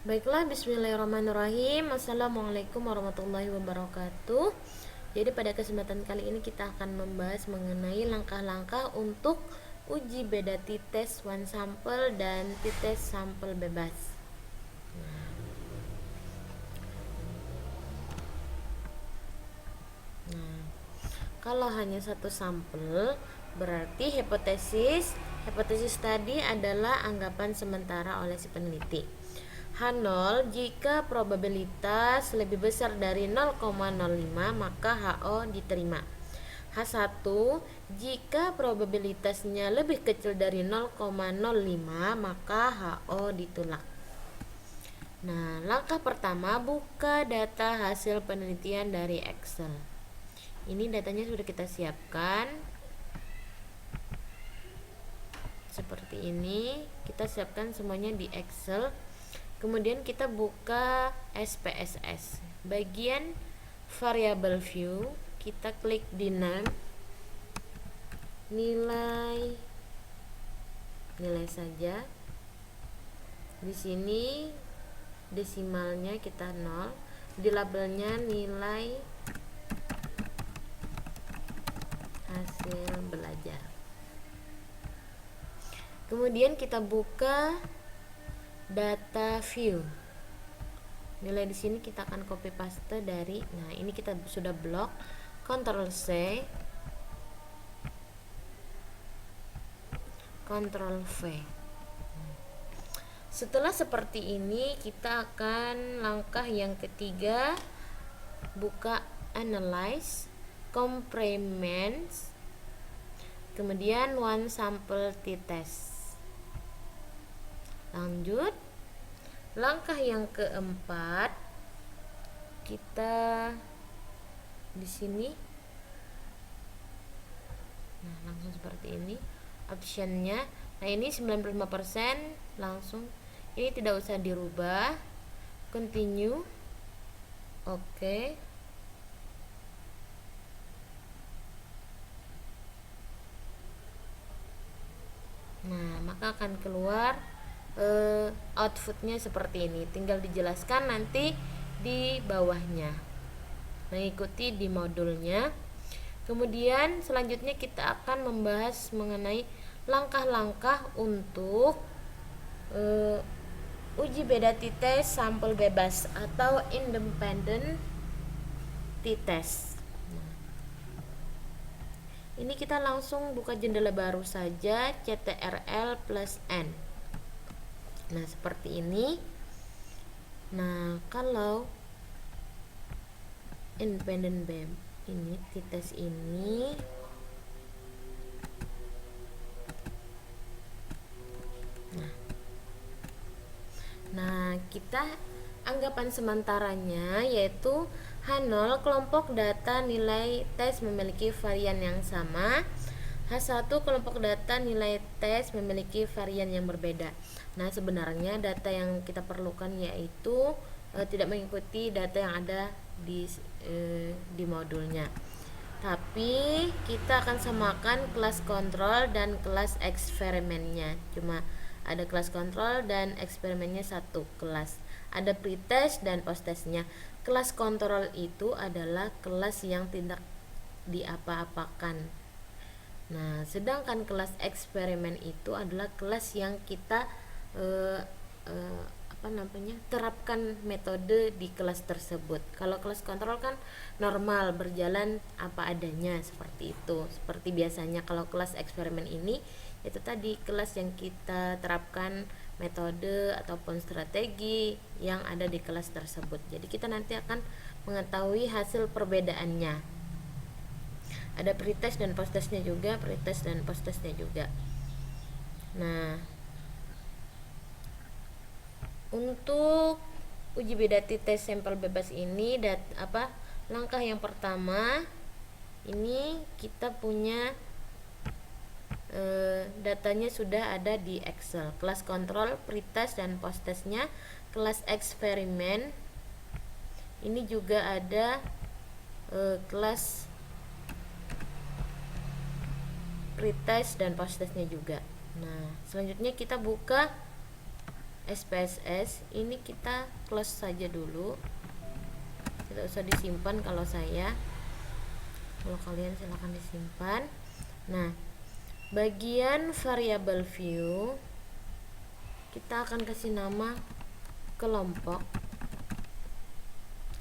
Baiklah, bismillahirrahmanirrahim. Assalamualaikum warahmatullahi wabarakatuh. Jadi pada kesempatan kali ini kita akan membahas mengenai langkah-langkah untuk uji beda t-test one sample dan t-test sampel bebas. Nah, kalau hanya satu sampel, berarti hipotesis tadi adalah anggapan sementara oleh si peneliti. H0 jika probabilitas lebih besar dari 0,05 maka HO diterima. H1 jika probabilitasnya lebih kecil dari 0,05 maka HO ditolak. Nah, langkah pertama buka data hasil penelitian dari Excel. Ini datanya sudah kita siapkan seperti ini. Kita siapkan semuanya di Excel. Kemudian kita buka SPSS. Bagian variable view, kita klik di name, nilai saja. Di sini desimalnya kita 0, di labelnya nilai hasil belajar. Kemudian kita buka data view. Nilai di sini kita akan copy paste dari, nah ini kita sudah blok, Ctrl C, Ctrl V. Setelah seperti ini, kita akan langkah yang ketiga, buka analyze, complements, kemudian one sample t-test. Lanjut, langkah yang keempat, kita di sini, nah langsung seperti ini optionnya. Nah ini 95% langsung, ini tidak usah dirubah, continue, oke. Nah maka akan keluar outputnya seperti ini. Tinggal dijelaskan nanti di bawahnya, mengikuti di modulnya. Kemudian selanjutnya kita akan membahas mengenai langkah-langkah untuk uji beda t-test sampel bebas atau independent t-test. Ini kita langsung buka jendela baru saja, CTRL plus N. Nah seperti ini. Nah kalau independent BEM ini t-test ini, nah kita anggapan sementaranya yaitu H0 kelompok data nilai tes memiliki varian yang sama, H1 kelompok data nilai tes memiliki varian yang berbeda. Nah sebenarnya data yang kita perlukan yaitu tidak mengikuti data yang ada di modulnya, tapi kita akan samakan kelas kontrol dan kelas eksperimennya. Cuma ada kelas kontrol dan eksperimennya satu kelas, ada pretest dan posttestnya. Kelas kontrol itu adalah kelas yang tidak diapa-apakan. Nah sedangkan kelas eksperimen itu adalah kelas yang kita terapkan metode di kelas tersebut. Kalau kelas kontrol kan normal, berjalan apa adanya, seperti itu, seperti biasanya. Kalau kelas eksperimen ini itu tadi kelas yang kita terapkan metode ataupun strategi yang ada di kelas tersebut. Jadi kita nanti akan mengetahui hasil perbedaannya. Ada pretest dan posttestnya juga, Nah untuk uji beda t-test sampel bebas ini langkah yang pertama ini kita punya datanya sudah ada di Excel, kelas kontrol, pretest dan posttestnya. Kelas eksperimen ini juga ada kelas pretest dan posttestnya juga. Nah selanjutnya kita buka SPSS ini kita close saja dulu, tidak usah disimpan. Kalau kalian silahkan disimpan. Nah, bagian variable view kita akan kasih nama kelompok,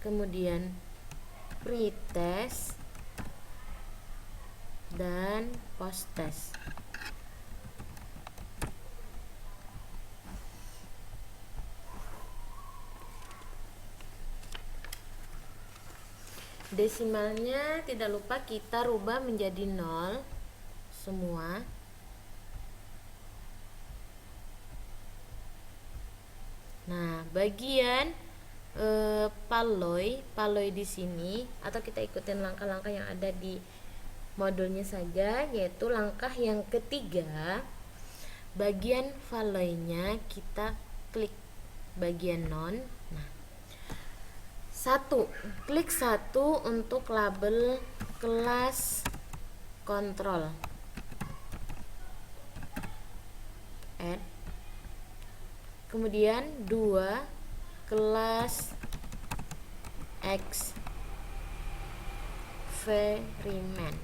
kemudian pretest dan posttest. Desimalnya tidak lupa kita rubah menjadi 0 semua. Nah, bagian paloi di sini, atau kita ikutin langkah-langkah yang ada di modulnya saja, yaitu langkah yang ketiga. Bagian paloinya kita klik bagian non. Nah, klik 1 untuk label kelas kontrol, add. Kemudian 2 kelas eksperimen,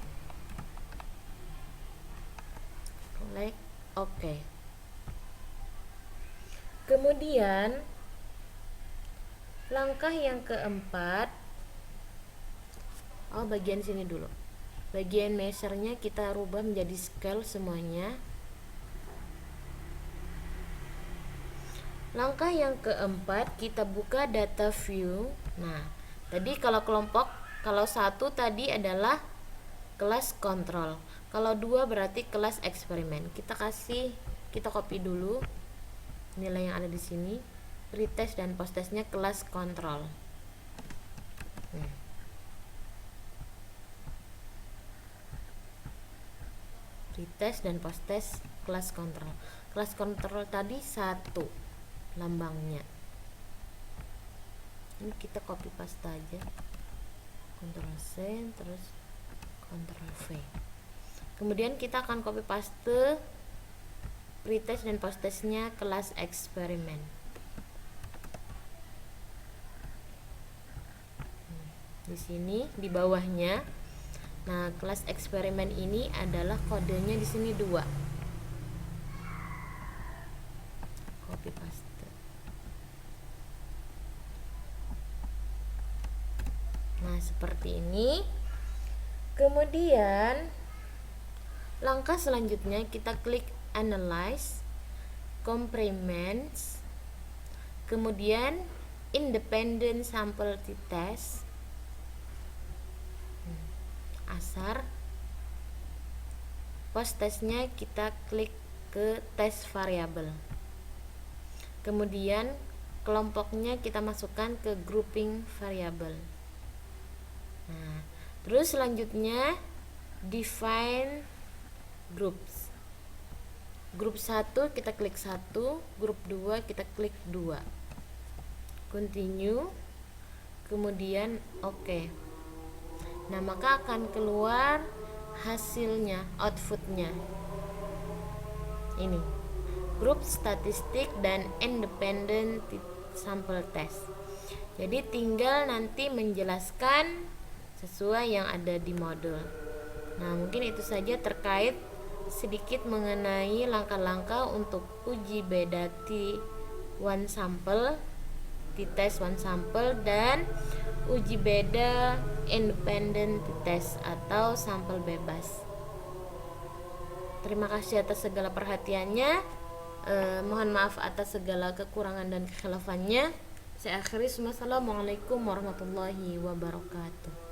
klik OK. Kemudian langkah yang keempat, bagian sini dulu, bagian measure-nya kita rubah menjadi scale semuanya. Langkah yang keempat, kita buka data view. Nah, tadi kalau satu tadi adalah kelas kontrol, kalau 2 berarti kelas eksperimen. Kita copy dulu nilai yang ada di sini, pretest dan posttestnya kelas kontrol. Pretest dan posttest kelas kontrol. Kelas kontrol tadi 1 lambangnya. Ini kita copy paste aja, Ctrl C terus Ctrl V. Kemudian kita akan copy paste pretest dan posttestnya kelas eksperimen. Di sini di bawahnya. Nah, kelas eksperimen ini adalah kodenya di sini 2. Copy paste. Nah, seperti ini. Kemudian langkah selanjutnya kita klik analyze, complements, kemudian independent sample t-test, asar. Posttestnya kita klik ke test variable. Kemudian kelompoknya kita masukkan ke grouping variable. Nah, terus selanjutnya define groups. Grup 1 kita klik 1, grup 2 kita klik 2. Continue, kemudian OK. Nah, maka akan keluar hasilnya, outputnya. Ini grup statistik dan independent sample test. Jadi tinggal nanti menjelaskan sesuai yang ada di modul. Nah, mungkin itu saja terkait sedikit mengenai langkah-langkah untuk uji beda T1 sample, t-test 1 sample, dan uji beda independent t-test atau sampel bebas. Terima kasih atas segala perhatiannya. Mohon maaf atas segala kekurangan dan kekhilafannya. Saya akhiri. Wassalamualaikum warahmatullahi wabarakatuh.